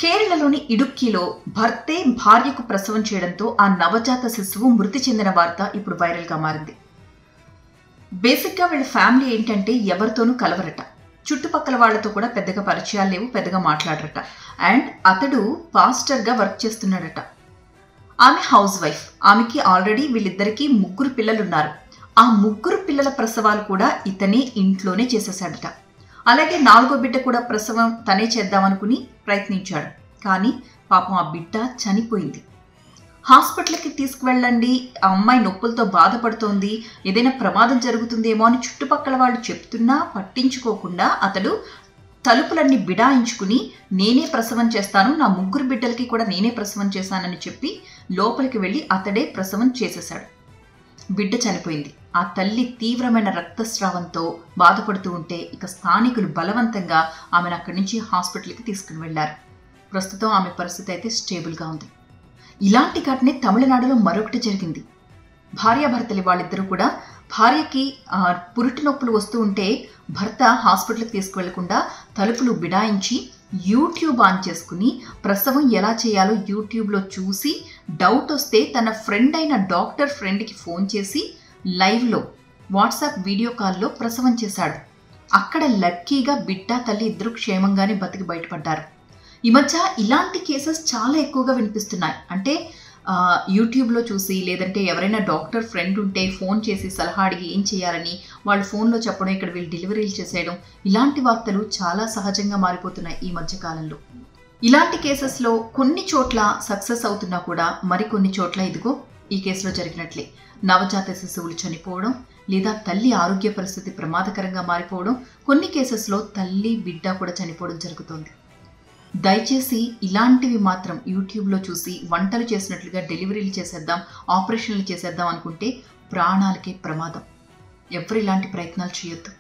కేరళలోని ఇడుక్కిలో భర్తే భార్యకు ప్రసవం చేయడంతో ఆ నవజాత శిశువు మృతి చెందిన వార్త ఇప్పుడు వైరల్గా మారింది. బేసిక్గా వీళ్ళ ఫ్యామిలీ ఏంటంటే ఎవరితోనూ కలవరట, చుట్టుపక్కల వాళ్లతో కూడా పెద్దగా పరిచయాలు లేవు, పెద్దగా మాట్లాడరట. అండ్ అతడు పాస్టర్గా వర్క్ చేస్తున్నాడట. ఆమె హౌస్ వైఫ్. ఆమెకి ఆల్రెడీ వీళ్ళిద్దరికీ 3 పిల్లలున్నారు. ఆ 3 పిల్లల ప్రసవాలు కూడా ఇతనే ఇంట్లోనే చేసేసాడట. అలాగే 4వ బిడ్డ కూడా ప్రసవం తనే చేద్దామనుకుని ప్రయత్నించాడు. కానీ పాపం ఆ బిడ్డ చనిపోయింది. హాస్పిటల్కి తీసుకువెళ్ళండి, ఆ అమ్మాయి నొప్పులతో బాధపడుతోంది, ఏదైనా ప్రమాదం జరుగుతుందేమో అని చుట్టుపక్కల వాళ్ళు చెప్తున్నా పట్టించుకోకుండా అతడు తలుపులన్నీ బిడాయించుకుని నేనే ప్రసవం చేస్తాను, నా 3 బిడ్డలకి కూడా నేనే ప్రసవం చేశానని చెప్పి లోపలికి వెళ్ళి అతడే ప్రసవం చేసేశాడు. బిడ్డ చనిపోయింది. ఆ తల్లి తీవ్రమైన రక్తస్రావంతో బాధపడుతూ ఉంటే ఇక స్థానికులు బలవంతంగా ఆమెను అక్కడి నుంచి హాస్పిటల్కి తీసుకుని వెళ్లారు. ప్రస్తుతం ఆమె పరిస్థితి అయితే స్టేబుల్గా ఉంది. ఇలాంటి ఘటనే తమిళనాడులో మరొకటి జరిగింది. భార్యాభర్తలు వాళ్ళిద్దరూ కూడా భార్యకి పురిటి నొప్పులు వస్తూ ఉంటే భర్త హాస్పిటల్కి తీసుకువెళ్లకుండా తలుపులు బిడాయించి యూట్యూబ్ ఆన్ చేసుకుని ప్రసవం ఎలా చేయాలో యూట్యూబ్లో చూసి డౌట్ వస్తే తన ఫ్రెండ్ అయిన డాక్టర్ ఫ్రెండ్కి ఫోన్ చేసి లైవ్లో వాట్సాప్ వీడియో కాల్లో ప్రసవం చేశాడు. అక్కడ లక్కీగా బిడ్డ తల్లి ఇద్దరు క్షేమంగానే బతికి బయటపడ్డారు. ఈ మధ్య ఇలాంటి కేసెస్ చాలా ఎక్కువగా వినిపిస్తున్నాయి. అంటే యూట్యూబ్లో చూసి లేదంటే ఎవరైనా డాక్టర్ ఫ్రెండ్ ఉంటే ఫోన్ చేసి సలహా అడిగి ఏం చేయాలని వాళ్ళు ఫోన్లో చెప్పడం, ఇక్కడ వీళ్ళు డెలివరీలు చేసేయడం, ఇలాంటి వార్తలు చాలా సహజంగా మారిపోతున్నాయి ఈ మధ్యకాలంలో. ఇలాంటి కేసెస్లో కొన్ని చోట్ల సక్సెస్ అవుతున్నా కూడా మరికొన్ని చోట్ల ఇదిగో ఈ కేసులో జరిగినట్లే నవజాత శిశువులు చనిపోవడం లేదా తల్లి ఆరోగ్య పరిస్థితి ప్రమాదకరంగా మారిపోవడం, కొన్ని కేసెస్లో తల్లి బిడ్డ కూడా చనిపోవడం జరుగుతోంది. దయచేసి ఇలాంటివి మాత్రం యూట్యూబ్లో చూసి వంటలు చేసినట్లుగా డెలివరీలు చేసేద్దాం, ఆపరేషన్లు చేసేద్దాం అనుకుంటే ప్రాణాలకే ప్రమాదం. ఎవరు ఇలాంటి ప్రయత్నాలు చేయొద్దు.